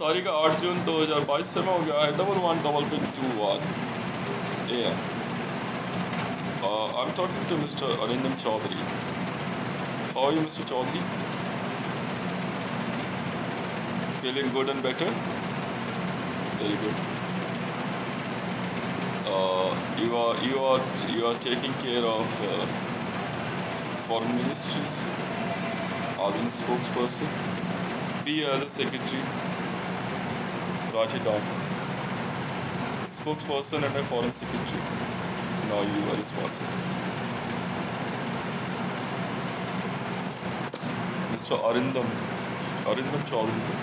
तारीख 8 जून 2022 समय हो गया है 111121 AM. I'm talking to Mr. Arindam Chaudhary. How are you, Mr. Chaudhary? Feeling good and better? Very good. You are taking care of foreign ministries as a spokesperson. Be as a secretary. Write it down. Spokesperson and a foreign secretary. Now you are responsible. Mr. Arindam Chaudhary.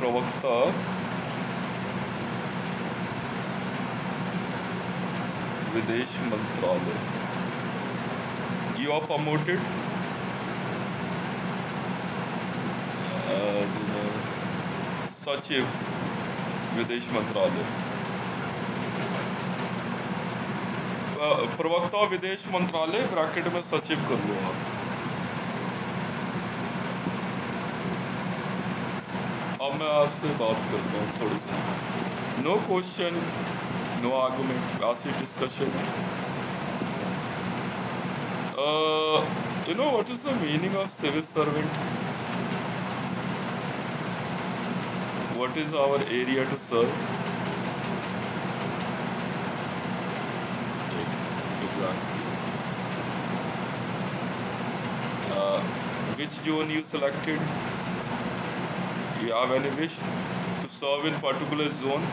प्रवक्ता विदेश मंत्रालय. You are promoted as सचिव विदेश मंत्रालय. प्रवक्ता विदेश मंत्रालय bracket में सचिव कर लो आप. अब मैं आपसे बात करता हूँ थोड़ी सी. No question, no argument, passive discussion. You know what is the meaning of civil servant? What is our area to serve? Exactly. Which zone you selected? You have any wish to serve in particular zone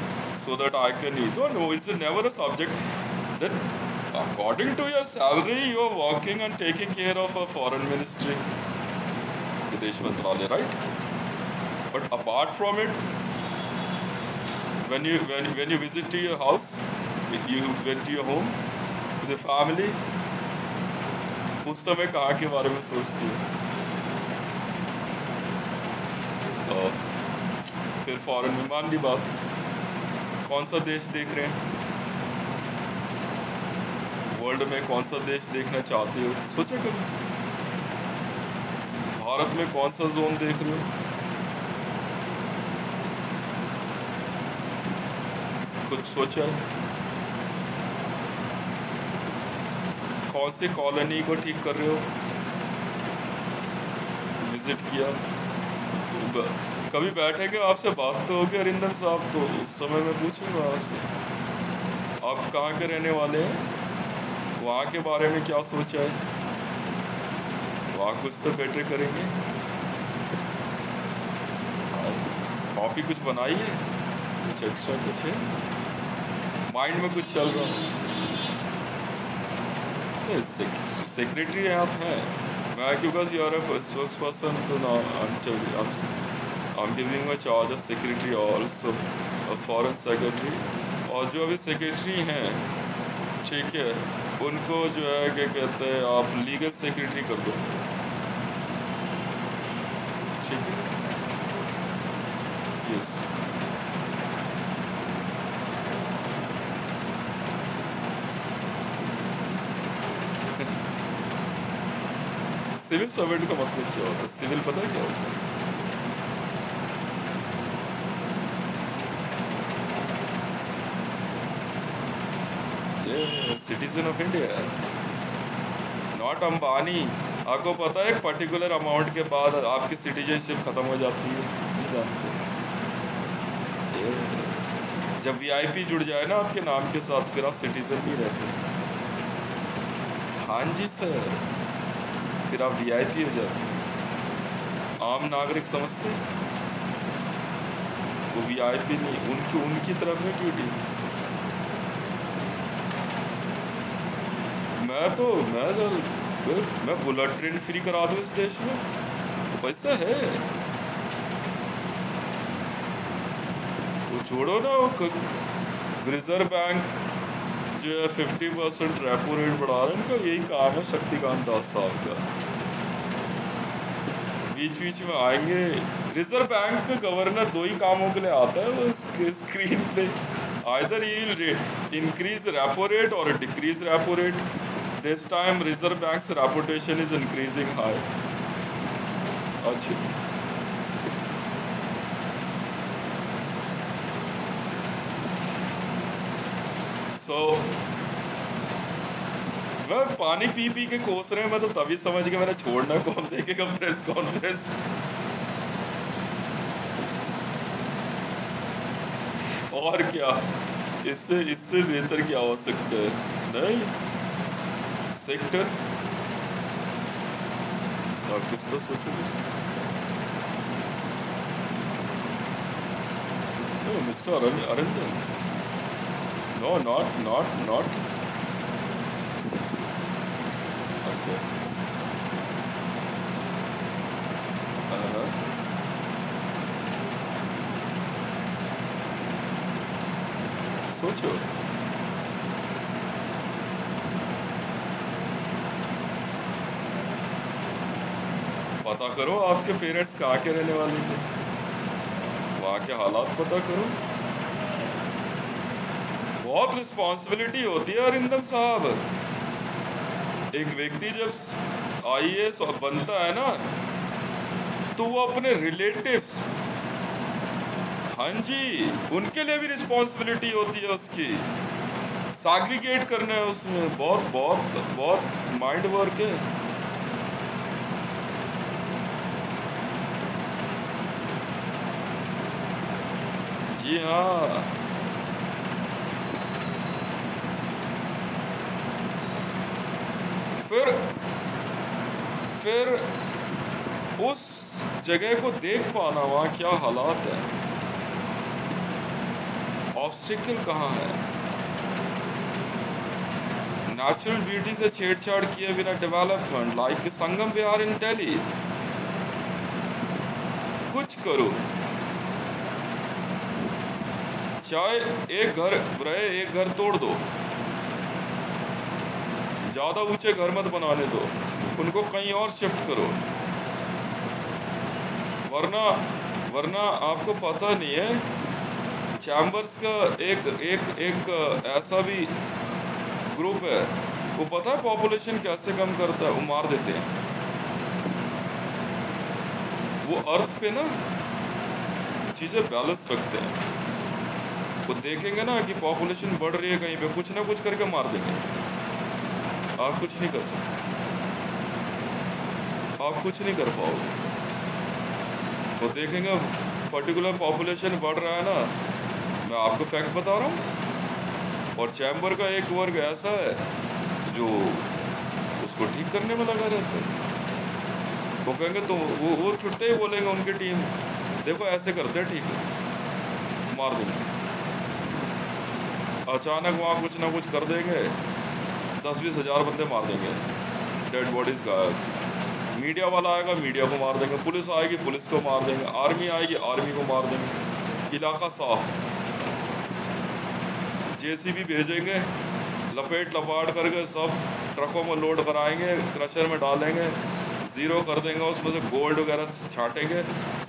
so that I can use? Oh no, it's never a subject. That according to your salary, you are working and taking care of a foreign ministry, Videsh Mantralaya, right? But apart from it, when you visit to your house, you went to your home with your family, उस समय कहाँ के बारे में सोचती है? फिर foreign में मान ली बात. कौन सा देश देख रहे हैं वर्ल्ड में? कौन सा देश देखना चाहते हो? सोचा कभी भारत में कौन सा जोन देख रहे हो? कुछ सोचा है? कौन सी कॉलोनी को ठीक कर रहे हो? विजिट किया? कभी बैठेंगे आपसे बात तो होगी अरिंदम साहब, तो उस समय मैं पूछूंगा आपसे आप कहाँ के रहने वाले हैं, वहाँ के बारे में क्या सोचा है, वहाँ कुछ तो बेटर करेंगे. कॉपी कुछ बनाई है, कुछ एक्स्ट्रा कुछ है माइंड में, कुछ चल रहा है. सेक्रेटरी आप हैं, मैं because you are a spokesperson, तो ना I'm giving my charge of secretary also, a foreign secretary. और जो अभी सेक्रेटरी हैं, ठीक है, उनको जो है क्या कहते हैं, आप लीगल सेक्रेटरी कर दो. ठीक है. यस. सिविल सर्वेंट का मतलब क्या होता है? सिविल पता है क्या होता है? Citizen of India, not Ambani. आपको पता है एक पर्टिकुलर अमाउंट के बाद आपकी सिटीजनशिप खत्म हो जाती है, नहीं जानते? जब वीआईपी जुड़ जाए ना आपके नाम के साथ, फिर आप सिटीजन नहीं रहते. हाँ जी सर, फिर आप वीआईपी हो जाते हैं. आम नागरिक समझते वो वीआईपी नहीं, उनकी तरफ है ड्यूटी. मैं बुलेट ट्रेन फ्री करा दूँ इस देश में, तो पैसा है तो छोड़ो ना. वो रिजर्व बैंक जो है 50% रेपो रेट बढ़ा रहे हैं, इनका यही काम है शक्तिकांत दास साहब का. बीच में आएंगे. रिजर्व बैंक का गवर्नर 2 ही कामों के लिए आता है, वो स्क्रीन पे Either he will increase repo rate or decrease repo rate. This time Reserve Bank's reputation is increasing high. अच्छा so मैं पानी पी पी के कोस रहे हैं, मैं तो तभी समझ गया मैंने छोड़ना, कौन देखेगा प्रेस कॉन्फ्रेंस। और क्या, इससे इससे बेहतर क्या हो सकता है? नहीं सेक्टर और कुछ तो सोचो। No mister Arindam, no not सोचो। पता करो आपके पेरेंट्स कहाँ के रहने वाले थे, वहाँ के हालात पता करो। बहुत रिस्पॉन्सिबिलिटी होती है अरिंदम साहब। एक व्यक्ति जब आईएएस बनता है ना, तो वो अपने रिलेटिव्स, हाँ जी, उनके लिए भी रिस्पॉन्सिबिलिटी होती है उसकी, सैग्रीगेट करना है उसमें। बहुत बहुत बहुत माइंड वर्क है। जी हाँ, फिर उस जगह को देख पाना, वहाँ क्या हालात है, ऑब्स्टिकल कहाँ है। नेचुरल ब्यूटी से छेड़छाड़ किए बिना डेवलपमेंट, लाइक संगम विहार इन दिल्ली। कुछ करो, चाहे एक घर रहे, एक घर तोड़ दो, ज्यादा ऊंचे घर मत बनाने दो, उनको कहीं और शिफ्ट करो। वरना आपको पता नहीं है, चैम्बर्स का एक ऐसा भी ग्रुप है, वो पता है पॉपुलेशन कैसे कम करता है? वो मार देते हैं। वो अर्थ पे ना चीजें बैलेंस रखते हैं। वो देखेंगे ना कि पॉपुलेशन बढ़ रही है कहीं पे, कुछ ना कुछ करके मार देंगे। आप कुछ नहीं कर सकते, आप कुछ नहीं कर पाओगे। वो देखेंगे पर्टिकुलर पॉपुलेशन बढ़ रहा है ना, मैं आपको फैक्ट बता रहा हूँ, और चैम्बर का एक वर्ग ऐसा है जो उसको ठीक करने में लगा रहता है। वो कहेंगे तो वो छुट्टे ही बोलेंगे उनकी टीम, देखो ऐसे करते हैं, ठीक है, मार देंगे। अचानक वहाँ कुछ ना कुछ कर देंगे, 10-20 हज़ार बंदे मार देंगे, डेड बॉडीज गायब। मीडिया वाला आएगा, मीडिया को मार देंगे, पुलिस आएगी, पुलिस को मार देंगे, आर्मी आएगी, आर्मी को मार देंगे। इलाका साफ, जेसीबी भेजेंगे, लपेट लपाट करके सब ट्रकों में लोड कराएंगे, क्रशर में डालेंगे, ज़ीरो कर देंगे, उसमें से गोल्ड वगैरह छाटेंगे,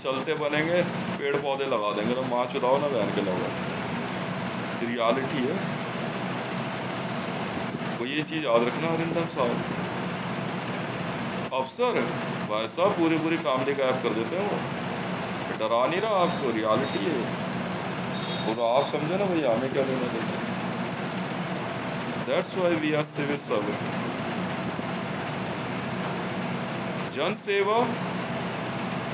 चलते बनेंगे, पेड़ पौधे लगा देंगे। तो माँ चुराओ ना बहन के लगा, रियलिटी है वो। ये चीज़ याद रखना अरिंदम साहब। अफसर भाई साहब पूरी फैमिली गायब कर देते हैं, वो डरा नहीं रहा आपको, रियलिटी है वो। तो आप समझो ना भैया, हमें क्या लेना देना। That's why we are civil servant. जन सेवा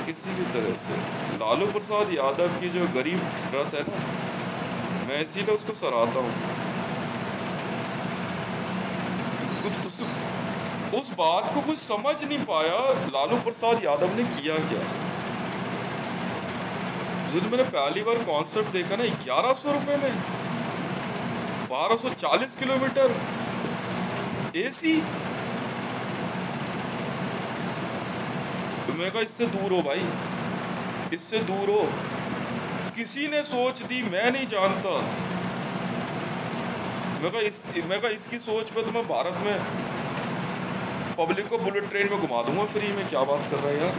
किसी भी तरह से। लालू प्रसाद यादव की जो गरीब रथ है ना, मैं इसीलिए उसको सराहता हूँ। कुछ उस बात को कुछ समझ नहीं पाया, लालू प्रसाद यादव ने किया क्या। जब मैंने पहली बार कॉन्सर्ट देखा ना, 1100 रुपए में 1240 किलोमीटर एसी, तो मैं कहा इससे दूर हो भाई, इससे दूर हो। किसी ने सोच दी, मैं नहीं जानता। मैं कहा इसकी सोच पे तो मैं भारत में पब्लिक को बुलेट ट्रेन में घुमा दूंगा फ्री में। क्या बात कर रहा है यार,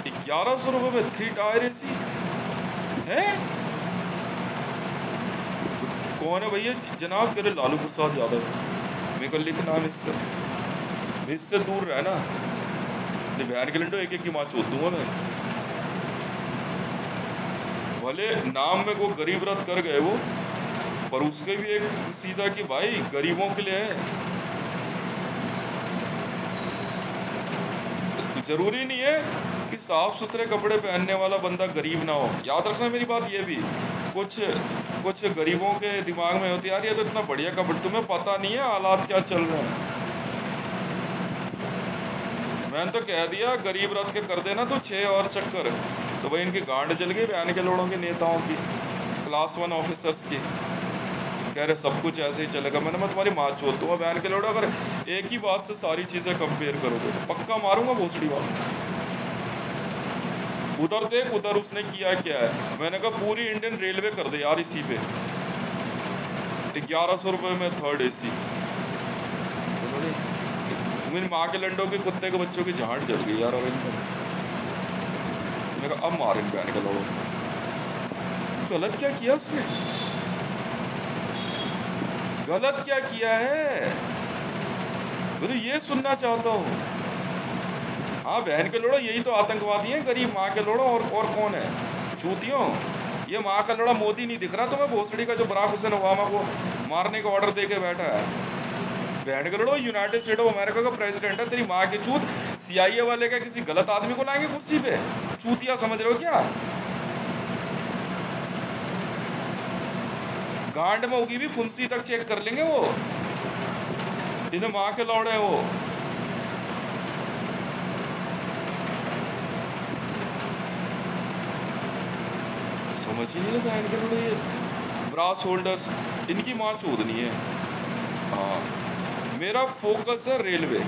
1100 रुपये में 3 टायर एसी है। कौन है भैया? जनाब कह रहे लालू प्रसाद यादव। मेरे को लिख नाम इसका, इससे दूर रहना, बहन के लंडो एक एक की माँ चोद दूंगा मैं। भले नाम में वो गरीब रथ कर गए वो, पर उसके भी एक सीधा कि भाई गरीबों के लिए है। जरूरी नहीं है कि साफ सुथरे कपड़े पहनने वाला बंदा गरीब ना हो। याद रखना मेरी बात ये भी, कुछ गरीबों के दिमाग में होती है यार ये तो इतना बढ़िया कपड़े, तुम्हें पता नहीं है हालात क्या चल रहे हैं। मैंने तो कह दिया गरीब रथ के कर देना तो 6 और चक्कर, तो भाई इनकी गांड जल गई बयान के लोड़ों के नेताओं की, क्लास 1 ऑफिसर्स की। कह रहे सब कुछ ऐसे ही चलेगा। मैंने मैं तुम्हारी माँ चोद दूंगा बयान के लोड़ो, अगर एक ही बात से सारी चीजें कंपेयर करोगे तो पक्का मारूंगा भोसड़ी वाला। उधर देख, उधर उसने किया क्या है। मैंने कहा पूरी इंडियन रेलवे कर दे यार इसी पे, 1100 रुपये में 3rd AC। मेरी माँ के लंडों के कुत्ते के बच्चों की झांट जल गई यार। और मैंने कहा अब मारे बहन के लोड़ो। गलत क्या किया उसने? गलत क्या किया है मैं तो ये सुनना चाहता हूँ। हाँ बहन के लोड़ो यही तो आतंकवादी हैं, गरीब माँ के लोड़ो। और कौन है चूतियों? ये माँ का लोड़ा मोदी नहीं दिख रहा तुम्हें? भोसड़ी का जो बराक हुसैन ओबामा को मारने का ऑर्डर दे के बैठा है। बहन के लोड़ो यूनाइटेड स्टेट ऑफ अमेरिका का प्रेसिडेंट है तेरी माँ की चूत। CIA वाले का किसी गलत आदमी को लाएंगे कुर्सी पे? चूतिया समझ रहे हो क्या? गांड में होगी भी फुंसी तक चेक कर लेंगे वो, इन्हें माँ के लौड़े वो। समझ ही नहीं लगा इनके लोड़े, ये ब्रास होल्डर्स, इनकी माँ चोदनी है। हाँ मेरा फोकस है रेलवे,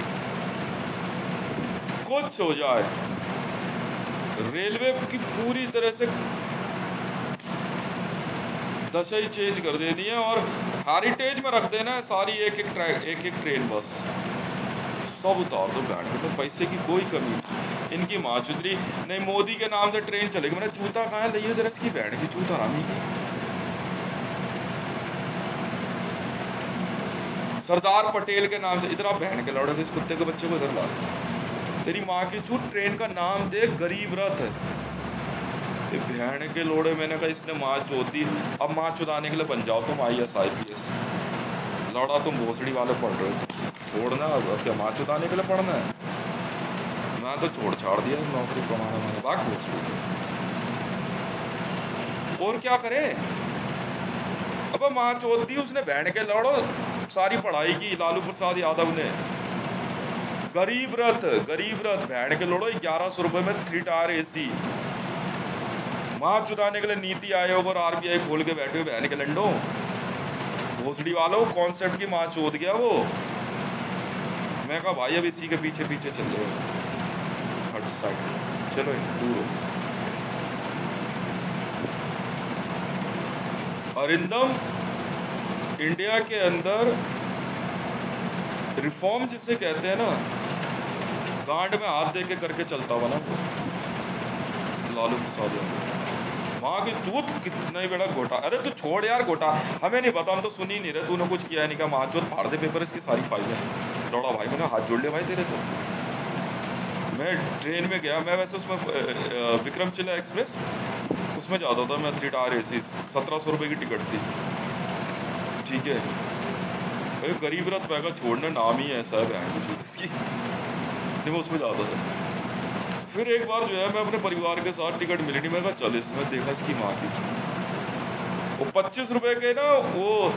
कुछ हो जाए रेलवे की पूरी तरह से दशा ही चेंज कर देनी है और हेरिटेज में रख देना है सारी एक एक ट्रेन बस सब उतार दो बैंड में। तो पैसे की कोई कमी नहीं, इनकी माँ चुदरी नहीं। मोदी के नाम से ट्रेन चलेगी। मैंने जूता कहाँ है लियो जरा इसकी बैंड की जूता रामी की। सरदार पटेल के नाम से इधर आप बहन के लौड़े इस कुत्ते के बच्चे को इधर ला। तेरी माँ की चूत ट्रेन का नाम दे गरीब रथ। बहन के लोड़े मैंने कहा इसने माँ चोदी। अब माँ चुदाने के लिए बन जाओ तुम IAS IPS। लौड़ा तुम भोसड़ी वाले पढ़ रहे हो, छोड़ना। अब क्या माँ चुदाने के लिए पढ़ना है? मैं तो छोड़ छाड़ दिया नौकरी कमाना, मैंने बाग भोसड़ी। और क्या करे? अब माँ चोद दी उसने बहन के लौड़ो सारी पढ़ाई की लालू प्रसाद यादव ने। गरीब रथ बहन के लोड़ो 1100 रुपये में 3 टायर AC। माँ चुदाने के लिए नीति आयोग और RBI खोल के बैठे हुए बहन के लंडो। भोसड़ी वालों कॉन्सेप्ट की माँ चोद गया वो। मैं कहा भाई अब इसी के पीछे पीछे चल रहे हो, हट साइड चलो दूर हो। अरिंदम इंडिया के अंदर रिफॉर्म जिसे कहते हैं ना, गांड में हाथ दे के करके चलता हुआ ना लालू प्रसाद यादव। वहाँ की चूत कितना ही बड़ा घोटा। अरे तू छोड़ यार घोटा, हमें नहीं पता, हम तो सुन ही नहीं रहे। तूने कुछ किया नहीं, कहा माँ चूत फाड़ दे पेपर इसकी सारी फाइलें। लौड़ा भाई मैंने हाथ जोड़ लिया भाई तेरे तो। मैं ट्रेन में गया, मैं वैसे उसमें विक्रमशिला एक्सप्रेस उसमें जाता था मैं, 3 टायर AC 1700 रुपये की टिकट थी। ठीक है भाई गरीब रथ पैगा छोड़ना नाम ही ऐसा है बहन की चूत इसकी। नहीं मैं उसमें जाता था। फिर एक बार जो है मैं अपने परिवार के साथ टिकट मिली नहीं, मैं कहा चल इसमें देखा इसकी माँ की वो 25 रुपये के ना वो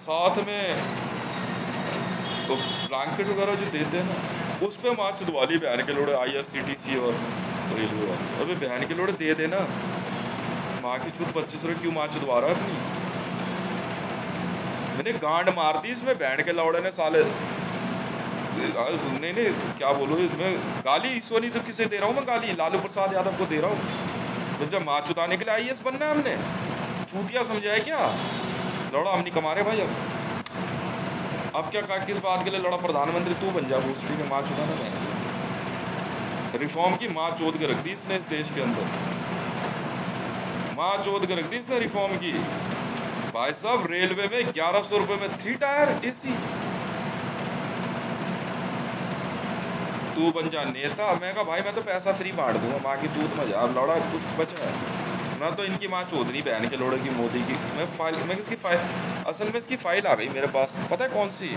साथ में तो ब्लैंकेट वगैरह जो देते हैं ना, उस पर माँ चुदवाली बहन के लोड़े IRCTC और रेलवे वाले। अबे बहन के लोड़े दे देना, माँ की चूत 25 रुपये क्यों माँ चुदवा रहा है अपनी? मैंने गांड मार दी इसमें बहन के लौड़े ने साले। नहीं क्या बोलूँ इसमें गाली, इसको नहीं तो किसे दे रहा हूँ मैं गाली? लालू प्रसाद यादव को दे रहा हूँ। तो जब माँ चुदाने के लिए IAS बनना है हमने, चूतिया समझा है क्या? लौड़ा हम नहीं कमा रहे भाई। अब क्या किस बात के लिए लौड़ा? प्रधानमंत्री तू बन जा भोसड़ी में, माँ चुदाना मैं। रिफॉर्म की माँ चोद के रख दी इसने इस देश के अंदर, माँ चोद के रख दी इसने रिफॉर्म की। भाई साहब रेलवे में 1100 रुपए में 3 टायर AC। तू बन जा नेता। मैं कहा भाई मैं तो पैसा फ्री बांट दूंगा, माँ की चूत में जा लौड़ा, कुछ बचा है। मैं तो इनकी माँ चौधरी बहन के लोड़े की मोदी की मैं इसकी फाइल, असल में इसकी फाइल आ गई मेरे पास, पता है कौन सी?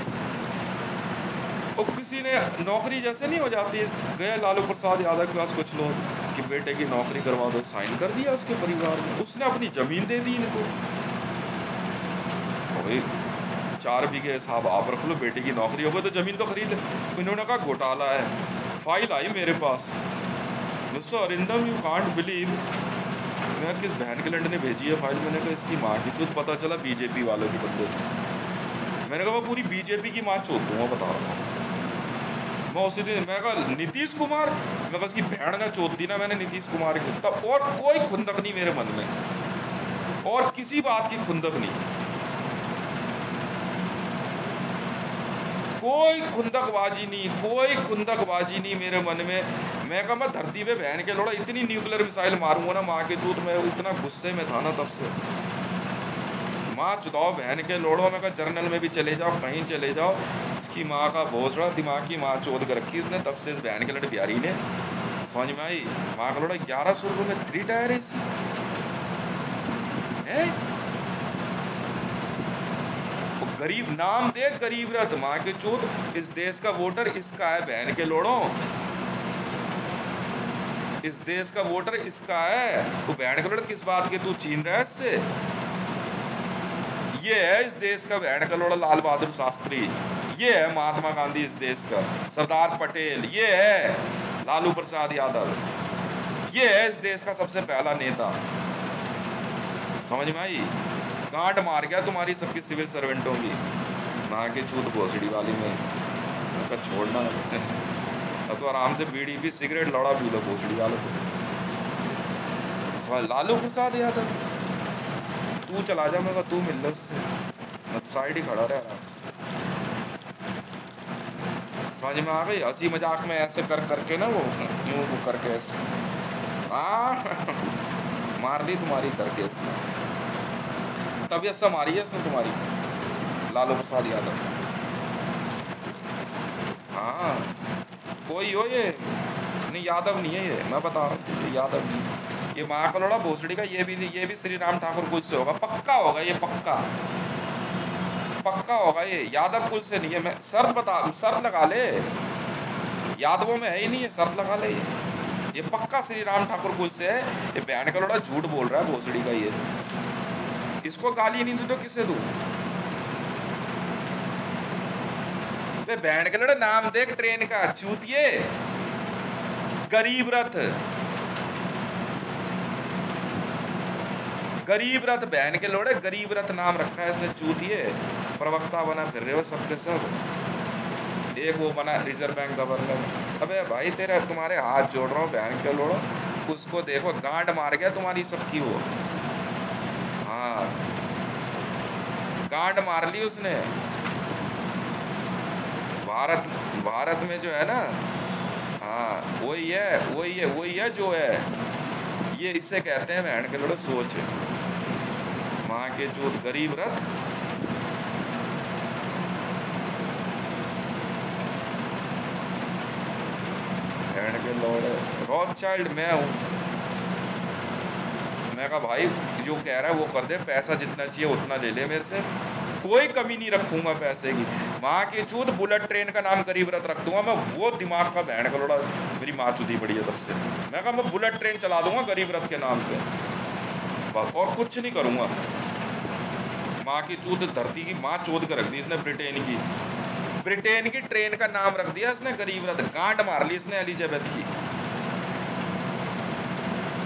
वो किसी ने नौकरी जैसे नहीं हो जाती, गए लालू प्रसाद यादव के पास कुछ लोग कि बेटे की नौकरी करवा दो, साइन कर दिया उसके परिवार में, उसने अपनी जमीन दे दी इनको। भाई 4 बीघे साहब आप रख लो, बेटे की नौकरी हो गई तो जमीन तो खरीद ले। इन्होंने कहा घोटाला है। फाइल आई मेरे पास, mister Arindam you can't believe. मैं किस बहन के लंड ने भेजी है फाइल? मैंने कहा इसकी माँ की चूत, पता चला बीजेपी वालों की बंदे। मैंने कहा मैं पूरी बीजेपी की माँ चोद दूंगा, बता रहा हूँ मैं। उसी दिन मैं कहा नीतीश कुमार, मैं कहा उसकी बहन ने चोद दी ना मैंने नीतीश कुमार की, तब और कोई खुंदक नहीं मेरे मन में, और किसी बात की खुंदक नहीं, कोई खुंदकबाजी नहीं, कोई खुंदकबाजी नहीं मेरे मन में। मैं कहा मैं धरती पे बहन के लोड़ा इतनी न्यूक्लियर मिसाइल मारूंगा ना माँ के चूत में, इतना गुस्से में था ना तब से। माँ चुदाओ बहन के लोड़ो। मैं कहा जर्नल में भी चले जाओ, कहीं चले जाओ, इसकी माँ का भोसड़ा दिमाग की माँ चोद कर रखी उसने तब से, इस बहन के लड़ बिहारी ने। समझ में आई? माँ का लोड़ा 1100 रुपये में 3 टायर है। गरीब नाम देख, गरीब रथ, माँ के चूत, इस देश का वोटर इसका है बहन के लोड़ो, इस देश का वोटर इसका है। तो बहन के लोड़ किस बात के तू छीन रहा है इससे? ये है इस देश का बहन का लोड़ा लाल बहादुर शास्त्री, ये है महात्मा गांधी इस देश का, सरदार पटेल, ये है लालू प्रसाद यादव, ये है इस देश का सबसे पहला नेता। समझ में आई? गांड मार गया तुम्हारी सबकी सिविल सर्वेंटों की, माँ के चूत भोसड़ी वाली में। उनका छोड़ना तो आराम से बीड़ी भी सिगरेट लौड़ा पी लो भोसड़ी वालों को। लालू प्रसाद यादव तू चला जा, मैं तू मिल लो उससे, साइड ही खड़ा रहे आराम से। समझ में आ गई? हंसी मजाक में ऐसे कर करके ना वो यूं वो करके ऐसे मार दी तुम्हारी करके इसने, तबीयत से मारी है इसने तुम्हारी, लालू प्रसाद यादव। हाँ कोई हो ये नहीं, यादव नहीं है ये, मैं बता रहा हूँ यादव नहीं, ये माँ का लोड़ा भोसड़ी का, ये भी श्री राम ठाकुर कुल से होगा, पक्का होगा ये, पक्का होगा ये, यादव कुल से नहीं है। मैं शर्त लगा ले, यादवों में है ही नहीं है, शर्त लगा ले, ये पक्का श्री राम ठाकुर कुल से है। ये बहन का लोड़ा झूठ बोल रहा है भोसड़ी का ये, इसको गाली नहीं दी तो किसे दूं? बहन का लोड़ा नाम देख ट्रेन का, चूतिए, गरीब रथ, गरीब रथ, बहन के लोड़े गरीब रथ नाम रखा है इसने, चूतिए। प्रवक्ता बना फिर रहे हो सबके सब, एक वो बना रिजर्व बैंक गवर्नर। अबे भाई तेरा तुम्हारे हाथ जोड़ रहा हूँ बहन के लोड़ो, उसको देखो गांड मार गया तुम्हारी सबकी वो, हाँ गांड मार ली उसने। भारत में जो है ना, हाँ वही है जो है, ये इसे कहते हैं बहन के लोड़ो सोच, माँ के चूत गरीब रथ। बहन के लोड़े रॉथशाइल्ड मैं हूँ। मैं कहा भाई जो कह रहा है वो कर दे, पैसा जितना चाहिए उतना ले ले मेरे से, कोई कमी नहीं रखूंगा पैसे की। माँ की चूत बुलेट ट्रेन का नाम गरीब रथ रख दूंगा मैं, वो दिमाग का बहन का लोड़ा मेरी माँ चूती पड़ी है तब से। मैं कहा मैं बुलेट ट्रेन चला दूंगा गरीब रथ के नाम पे, और कुछ नहीं करूंगा। माँ की चूत धरती की माँ चोद कर रख दी इसने, ब्रिटेन की ट्रेन का नाम रख दिया इसने गरीब रथ। गांड मार ली इसने एलिजाबेथ की,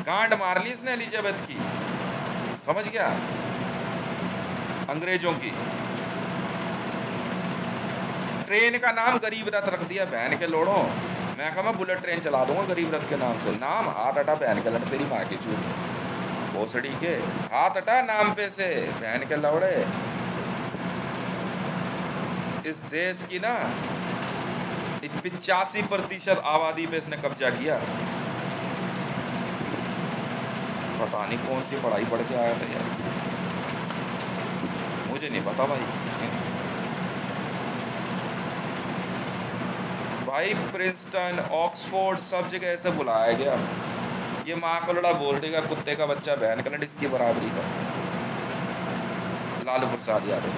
गांड मार ली इसने एलिजाबेथ की, समझ गया? अंग्रेजों की ट्रेन का नाम गरीब रथ रख दिया बहन के लोड़ो। मैं कहा मैं बुलेट ट्रेन चला दूंगा गरीब रथ के नाम से। नाम हाथ हटा बहन के लड़, तेरी माँ की चूत भोसड़ी के, हाथ हटा नाम पे से बहन के लौड़े। इस देश की ना 85% आबादी पे इसने कब्जा किया। पता नहीं कौन सी पढ़ाई पढ़ के आया था यार। मुझे नहीं पता भाई। भाई प्रिंसटन, ऑक्सफोर्ड, सब जगह ऐसे बुलाया गया। ये माँ का लड़ा बोल देगा कुत्ते का बच्चा बहन का लड़ इसकी बराबरी का। लालू प्रसाद यादव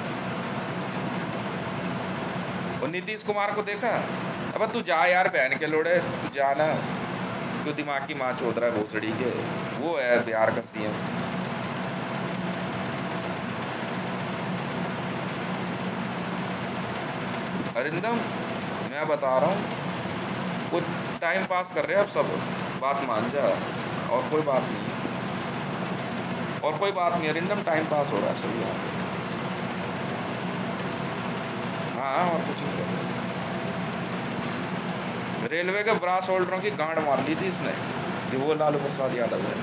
और नीतीश कुमार को देखा, अब तू जा यार बहन के लोड़े, तू जाना, क्यों दिमाग की माँ चौध रहा है भोसड़ी के। वो है बिहार का सीएम। अरिंदम मैं बता रहा हूँ, वो टाइम पास कर रहे हैं अब सब, बात मान जा, और कोई बात नहीं, और कोई बात नहीं अरिंदम, टाइम पास हो रहा है सही बात है। हाँ और कुछ नहीं। रेलवे के ब्रास होल्डरों की गांड मार ली थी इसने, कि वो लालू प्रसाद यादव है।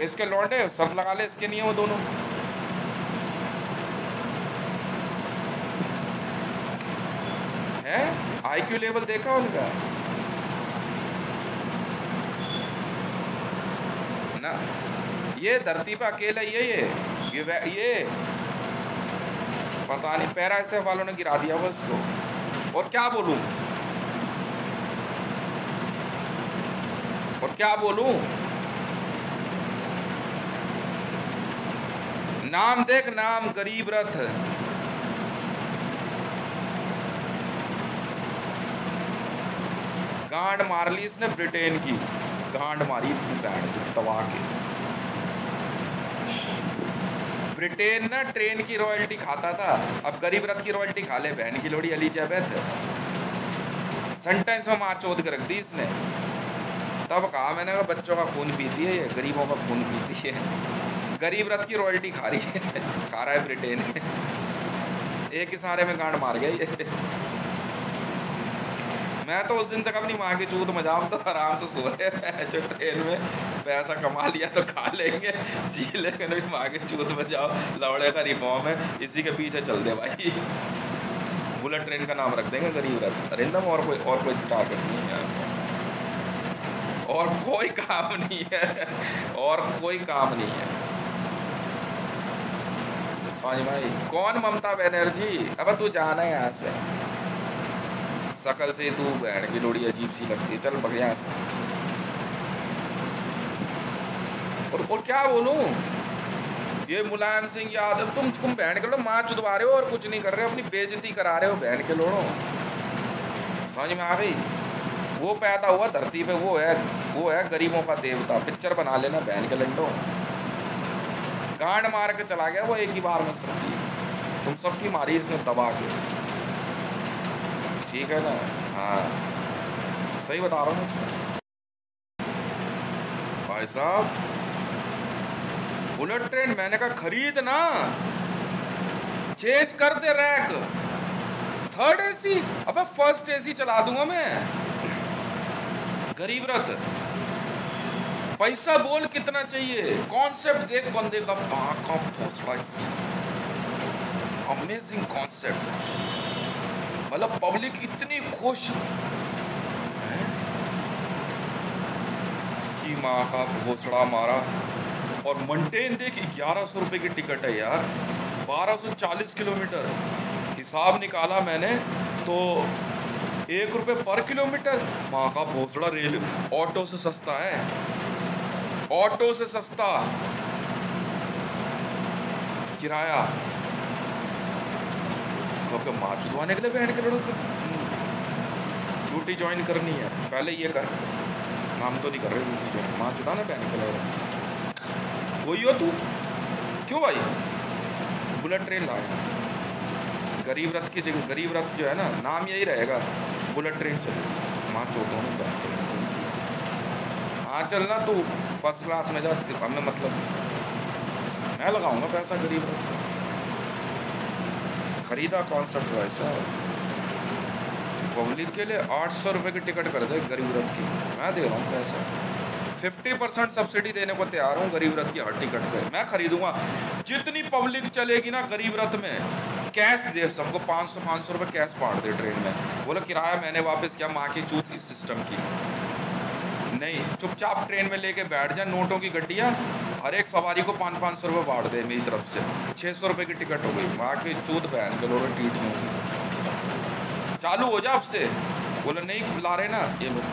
इसके लौंडे शर्त लगा ले, इसके नहीं है वो दोनों। है आईक्यू लेवल देखा उनका ना, ये धरती पे अकेला ही है ये पता नहीं पैरा ऐसे वालों ने गिरा दिया वो इसको। और क्या बोलूं, और क्या बोलूं, नाम देख, नाम गरीब रथ, गांड मार ली इसने ब्रिटेन की, गांड मारी बैंड तबाह के। ब्रिटेन ना ट्रेन की रॉयल्टी खाता था, अब गरीब रथ की रॉयल्टी खा ले बहन की लोड़ी एलिजाबेथ। सेंटेंस में माँ चोद के रख दी इसने। तब कहा मैंने, बच्चों का खून पीती है ये, गरीबों का खून पीती है। गरीब रथ की रॉयल्टी खा रही है, खा रहा है ब्रिटेन। एक ही सारे में गांड मार गया ये। मैं तो उस दिन तक अपनी माँ की चूत मजाम तो आराम से सो रहे हैं जो ट्रेन में, पैसा कमा लिया तो खा लेंगे, जी लेंगे, नहीं माँ की चूत मजाओ, लौड़े का रिफॉर्म है, इसी के पीछे चल दे भाई। बुलेट ट्रेन का नाम रख देंगे गरीब रथ अरिंदम, और कोई टारगेट नहीं है, और कोई काम नहीं है, और कोई काम नहीं है। समझ भाई, कौन ममता बनर्जी, अब तू जाना है यहाँ से, शकल से तू बहन की लोड़ी अजीब सी लगती है, चल बढ़िया से। और क्या बोलूं, ये मुलायम सिंह यादव, तुम बहन के लोग माँ चुदवा रहे हो और कुछ नहीं कर रहे हो, अपनी बेइज्जती करा रहे हो बहन के लोड़ो। समझ में आ गई, वो पैदा हुआ धरती पे, वो है गरीबों का देवता। पिक्चर बना लेना बहन के लंडो, गांड मार के चला गया वो एक ही बार में सबकी, तुम सबकी मारी इसने दबा के, ठीक है ना। हाँ सही बता रहा हूँ भाई साहब, बुलेट ट्रेन मैंने कहा खरीद ना, चेंज कर दे रैक, थर्ड एसी, अबे फर्स्ट एसी चला दूंगा मैं। गरीब रथ, पैसा बोल कितना चाहिए, कॉन्सेप्ट देख बंदे का, अमेजिंग कॉन्सेप्ट, मतलब पब्लिक इतनी खुश है कि माँ का घोसड़ा मारा। और मंटेन देख 1100 रुपए की टिकट है यार, 1240 किलोमीटर, हिसाब निकाला मैंने तो 1 रुपये पर किलोमीटर। माँ का भोसड़ा, रेल ऑटो से सस्ता है, ऑटो से सस्ता किराया। तो माँ चुदवाने के लिए बहन के लड़ों ड्यूटी ज्वाइन करनी है, पहले ये कर, नाम तो नहीं कर रहे ड्यूटी ज्वाइन, माँ चुदाना बहन के लड़ों, वही हो तू। क्यों भाई, बुलेट ट्रेन लाए, गरीब रथ की जगह, गरीब रथ जो है ना नाम यही रहेगा, बुलेट ट्रेन चले, माँ चौथों में बहन के लड़ों। हाँ चलना तू फर्स्ट क्लास में जा, हमें मतलब मैं लगाऊंगा पैसा गरीब रथ, खरीदा कॉन्सेप्ट वैसा। पब्लिक के लिए 800 रुपये की टिकट कर दे गरीब रथ की, मैं दे रहा हूँ पैसा, 50% सब्सिडी देने को तैयार हूँ गरीब रथ की हर टिकट पे, मैं खरीदूंगा। जितनी पब्लिक चलेगी ना गरीब रथ में, कैश दे सबको, 500 रुपये कैश बांट दे ट्रेन में, बोलो किराया मैंने वापस किया, माँ की चूत इस सिस्टम की। नहीं, चुपचाप ट्रेन में लेके बैठ जा, नोटों की गड्डियाँ, हर एक सवारी को 500-500 रुपये बांट दे मेरी तरफ से, 600 रुपये की टिकट हो गई। वहाँ के चूत बहन के लोग टीट में चालू हो जा अब से। बोले नहीं ला रहे ना ये लोग,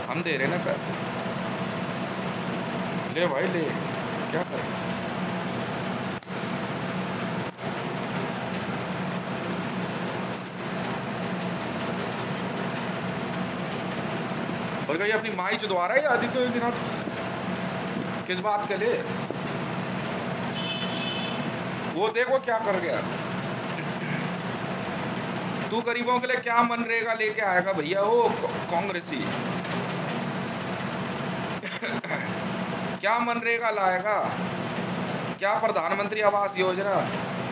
हम दे रहे ना पैसे, ले भाई ले, क्या करें। और कहीं अपनी माई चुदवा रहा है आदित्य एक दिन, किस बात के लिए? वो देखो क्या कर गया। तू गरीबों के लिए क्या मनरेगा लेके आएगा भैया? वो कांग्रेसी क्या मनरेगा लाएगा? क्या प्रधानमंत्री आवास योजना?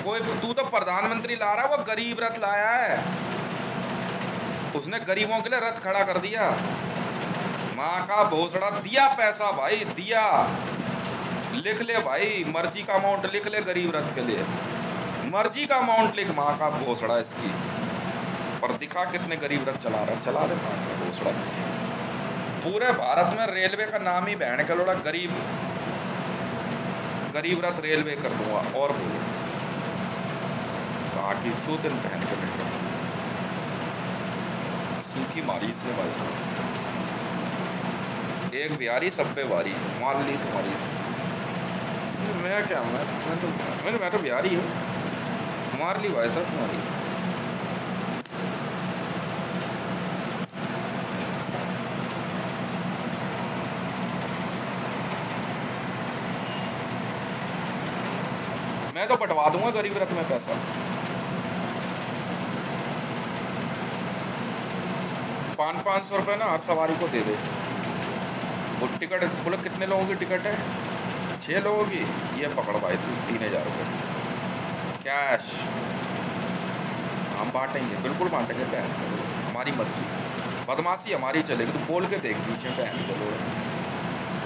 कोई, तू तो प्रधानमंत्री ला रहा है, वो गरीब रथ लाया है। उसने गरीबों के लिए रथ खड़ा कर दिया। माँ का भोसड़ा, दिया पैसा भाई, दिया। लिख ले भाई, मर्जी का अमाउंट लिख ले गरीब रथ के लिए, मर्जी का अमाउंट लिख। माँ का भोसड़ा इसकी, पर दिखा कितने गरीब रथ चला रहा है, चला दे माँ का भोसड़ा। पूरे भारत में रेलवे का नाम ही बहन का लोड़ा गरीब रथ रेलवे कर दूंगा। और बोलो बाकी चूतन पहन के बैठा, सूखी मारी इसने भाई साहब। एक बिहारी सब पे भारी, मान ली तुम्हारी इसने। मैं क्या, मैं तो बिहारी हूँ, मार ली भाई साहब तुम्हारी। मैं तो बंटवा दूंगा गरीब रथ में पैसा। 500-500 रुपये ना हर सवारी को दे दे। वो टिकट बोलो कितने लोगों की टिकट है? 6 लोगों की। ये पकड़ भाई तू 3000 रुपये कैश। हम बांटेंगे, बिल्कुल बांटेंगे बहन, हमारी मर्जी, बदमाशी हमारी चलेगी। तू बोल के देख पीछे बहन चलो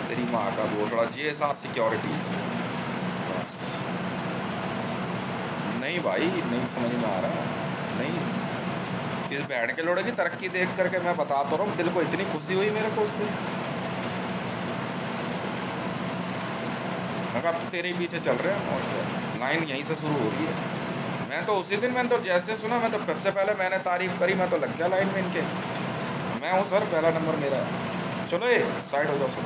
तेरी माँ का भोसड़ा। JSR सिक्योरिटीज, बस। नहीं भाई, नहीं समझ में आ रहा। नहीं, इस बैंड के लोड़े की तरक्की देख करके मैं बताता रहा हूँ, दिल को इतनी खुशी हुई मेरे को उस दिन। अब तो तेरे ही पीछे चल रहे हैं और लाइन यहीं से शुरू हो रही है। मैं तो उसी दिन, मैंने तो जैसे सुना, मैं तो सबसे पहले मैंने तारीफ करी, मैं तो लग गया लाइन में इनके। मैं हूँ सर, पहला नंबर मेरा है। चलो ये साइड हो जाओ सब।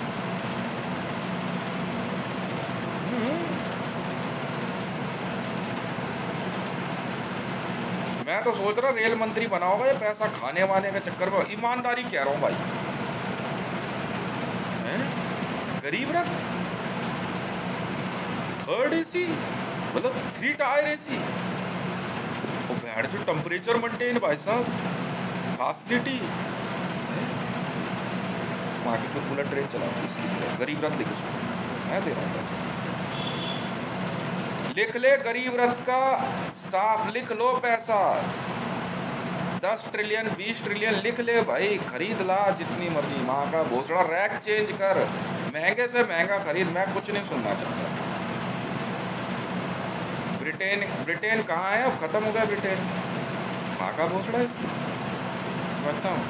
मैं तो सोच रहा रेल मंत्री बनाओगे ये पैसा खाने वाले के चक्कर में। ईमानदारी कह रहा हूँ भाई, गरीब रथ 3rd AC, मतलब 3 टायर AC। वो बैठ जो टेम्परेचर मेंटेन भाई साहब, फैसिलिटी। वहाँ की जो बुलेट ट्रेन चला उसकी गरीब रथ लिख, उसमें मैं दे रहा हूँ पैसा। लिख ले गरीब रथ का स्टाफ, लिख लो पैसा। 10 ट्रिलियन 20 ट्रिलियन लिख ले भाई, खरीद ला जितनी मर्जी। माँ का भोसड़ा, रैक चेंज कर, महंगे से महंगा खरीद। मैं कुछ नहीं सुनना चाहता। ब्रिटेन कहाँ है? अब खत्म हो गया ब्रिटेन। माँ का भोसड़ा इसका बताऊँ।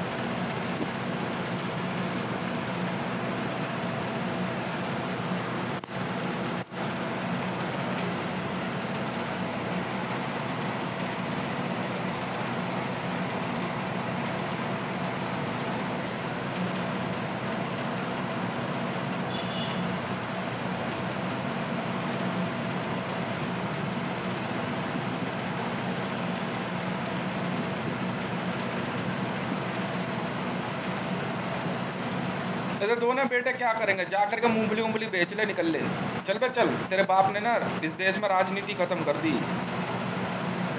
इधर दोनों बेटे क्या करेंगे? जा करके मूंगफली उंगली बेच ले, निकल ले। चल बे चल, तेरे बाप ने ना इस देश में राजनीति खत्म कर दी।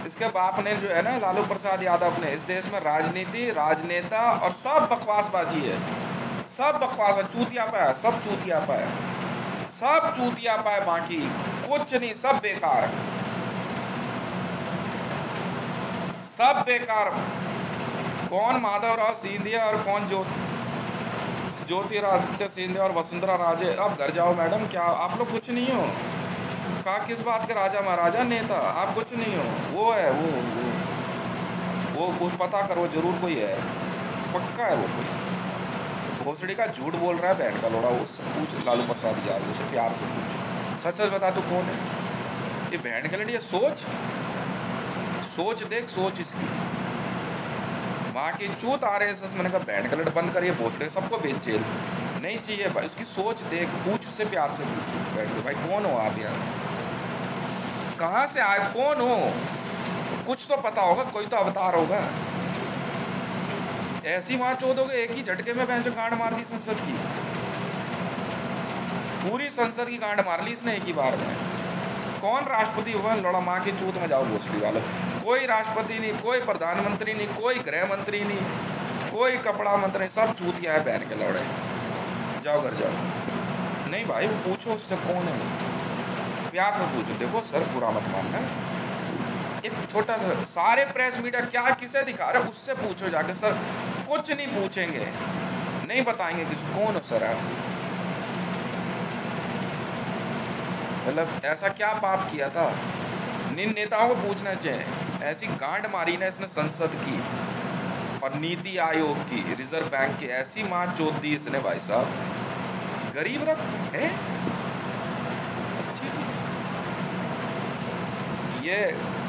इसके बाप ने जो है ना, लालू प्रसाद यादव ने, इस देश में राजनीति, राजनेता और सब बकवासबाजी है। सब बकवास, चूतिया पा है, सब चूतिया पा है, सब चूतिया पा है। बाकी कुछ नहीं, सब बेकार, सब बेकार। कौन माधवराव सिंधिया और कौन ज्योतिरादित्य सिंधिया और वसुंधरा राजे। अब घर जाओ मैडम, क्या आप लोग कुछ नहीं हो? कहा किस बात के राजा महाराजा नेता? आप कुछ नहीं हो। वो है वो कुछ पता करो, जरूर कोई है, पक्का है वो कोई। भोसड़ी का झूठ बोल रहा है बहन का लोड़ा, उससे पूछ लालू प्रसाद यादव, उसे प्यार से पूछ, सच सच बता तू कौन है ये बहन के लड़ी। सोच सोच देख, सोच इसकी माँ की चूत RSS। मैंने कहा बहन का लड़ बंद करिए, भोसड़े सबको भेज जेल, नहीं चाहिए भाई। उसकी सोच देख, पूछ उससे प्यार से पूछ बैठ के, भाई कौन हो आप यार, कहाँ से आए, कौन हो, कुछ तो पता होगा, कोई तो अवतार होगा। ऐसी माँ चोद हो गई, एक ही झटके में बहन जो गांड मार दी संसद की, पूरी संसद की गांड मार ली इसने एक ही बार में। कौन राष्ट्रपति हुआ, लड़ा माँ की चूत में जाओ भोसड़ी वाले। कोई राष्ट्रपति नहीं, कोई प्रधानमंत्री नहीं, कोई गृह मंत्री नहीं, कोई कपड़ा मंत्री, सब चूतिया है बहन के लौड़े। जाओ घर जाओ। नहीं भाई वो पूछो उससे कौन है, प्यार से पूछो। देखो सर बुरा मत मानना, एक छोटा सा, सारे प्रेस मीडिया क्या किसे दिखा रहे, उससे पूछो जाके। सर कुछ नहीं पूछेंगे, नहीं बताएंगे किसी कौन हो सर आप, मतलब ऐसा क्या पाप किया था। इन नेताओं को पूछना चाहिए। ऐसी गांड मारी ना इसने संसद की और नीति आयोग की, रिजर्व बैंक की, ऐसी माँ चोद दी इसने भाई साहब। गरीब रथ है ये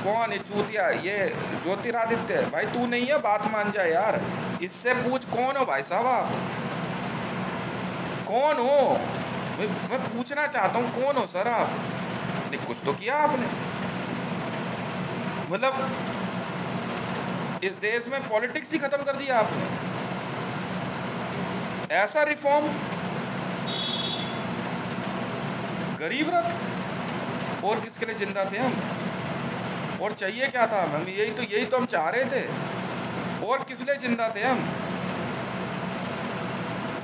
कौन है चूतिया, ये ज्योतिरादित्य भाई तू नहीं है, बात मान जा यार, इससे पूछ कौन हो भाई साहब आप, कौन हो। मैं पूछना चाहता हूँ कौन हो सर आप, नहीं कुछ तो किया आपने। मतलब इस देश में पॉलिटिक्स ही खत्म कर दिया आपने। ऐसा रिफॉर्म, गरीब रथ, और किसके लिए जिंदा थे हम, और चाहिए क्या था हमें, यही तो हम चाह रहे थे। और किस लिए जिंदा थे हम,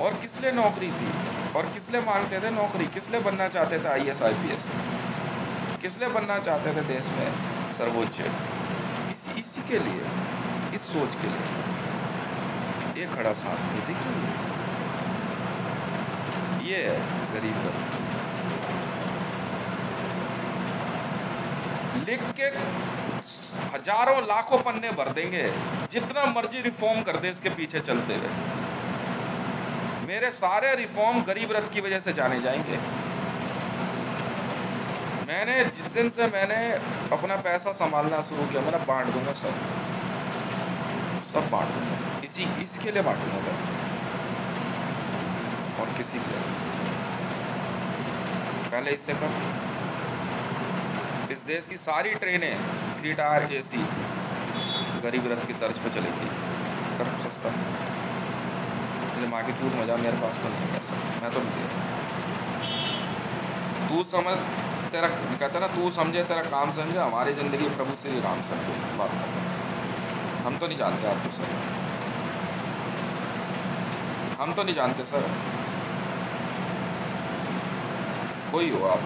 और किस लिए नौकरी थी, और किस लिए मांगते थे नौकरी, किस लिए बनना चाहते थे IAS IPS, किस लिए बनना चाहते थे देश में सर्वोच्च, इसी के लिए, इस सोच के लिए। ये खड़ा साथ में दिख रही है, ये है गरीब रथ। लिख के हजारों लाखों पन्ने भर देंगे, जितना मर्जी रिफॉर्म कर दे इसके पीछे चलते हुए। मेरे सारे रिफॉर्म गरीब रथ की वजह से जाने जाएंगे। मैंने जिस दिन से मैंने अपना पैसा संभालना शुरू किया, मैंने बांट दूंगा सब बांट दूंगा, इसके लिए बांटूंगा मैं, और किसी के लिए पहले इससे कर। इस देश की सारी ट्रेनें 3 टायर AC गरीब रथ की तर्ज पे चलेगी, कर सस्ता। माँ की चूत मजा, मेरे पास तो नहीं है पैसा, मैं तो नहीं दे। तू समझ, तेरा कहता ना, तू समझे तेरा काम समझे, हमारी ज़िंदगी प्रभु श्री राम समझे। बात करते हम तो नहीं जानते आपको सर, हम तो नहीं जानते सर, कोई हो आप।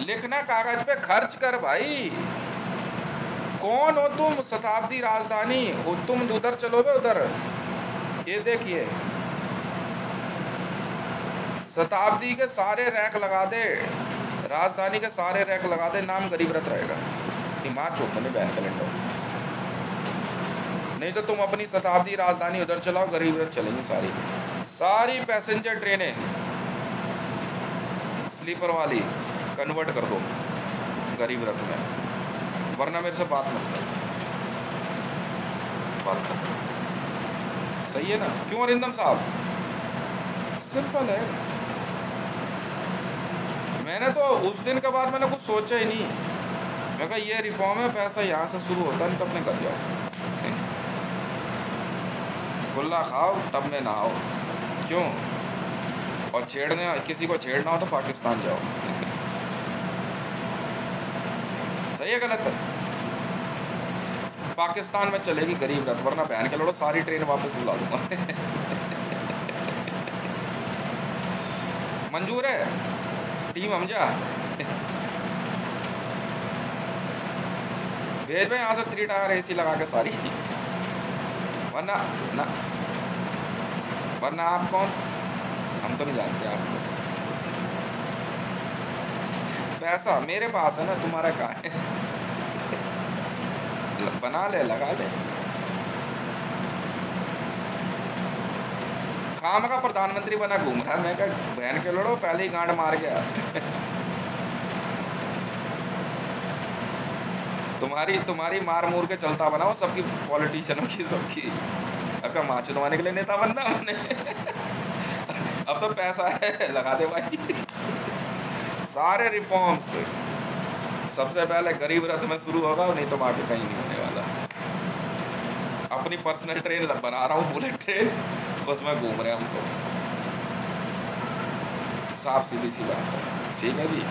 लिखना कागज पे, खर्च कर भाई। कौन हो तुम, शताब्दी राजधानी हो तुम, उधर चलो बे उधर, ये देखिए शताब्दी के सारे रैक लगा दे, राजधानी के सारे रैक लगा दे, नाम गरीब रथ रहेगा। दिमाग चौक में बैन कैलेंडर, नहीं तो तुम अपनी शताब्दी राजधानी उधर चलाओ, गरीब रथ चलेंगी सारी पैसेंजर ट्रेनें स्लीपर वाली कन्वर्ट कर दो गरीब रथ में, वरना मेरे से बात मत कर। सही है ना, क्यों अरिंदम साहब, सिंपल है। मैंने तो उस दिन के बाद मैंने कुछ सोचा ही नहीं, मैं कहा ये रिफॉर्म है, पैसा यहाँ से शुरू होता है, तो अपने कर जाओ, खुला खाओ तब में नहाओ, क्यों, और छेड़ने किसी को छेड़ना हो तो पाकिस्तान जाओ। सही है गलत है, पाकिस्तान में चलेगी गरीब रथ, वरना बहन के लड़ो सारी ट्रेन वापस बुला दूंगा। मंजूर है टीम हमजा, भेज में यहाँ से 3 टायर AC लगा के सारी, वरना आप कौन, हम तो नहीं जानते आपको। पैसा मेरे पास है ना, तुम्हारा कहाँ है। बना ले, लगा ले। खाम का प्रधानमंत्री बना घूम रहा है। मैं कहा बहन के लड़ो, पहले ही गांड मार गया। तुम्हारी मार मूर के चलता बनाओ सबकी, पॉलिटिशियनों की सबकी। अब का माचो दबाने के लिए नेता बनना हमने। अब तो पैसा है, लगा दे भाई। सारे रिफॉर्म्स सबसे पहले गरीब रथ में शुरू होगा, नहीं तो आगे कहीं नहीं होने वाला। अपनी पर्सनल ट्रेन बना रहा हूँ, बुलेट ट्रेन, उसमें घूम रहे हैं हम तो। साफ सीधी सी बात है। ठीक है जी।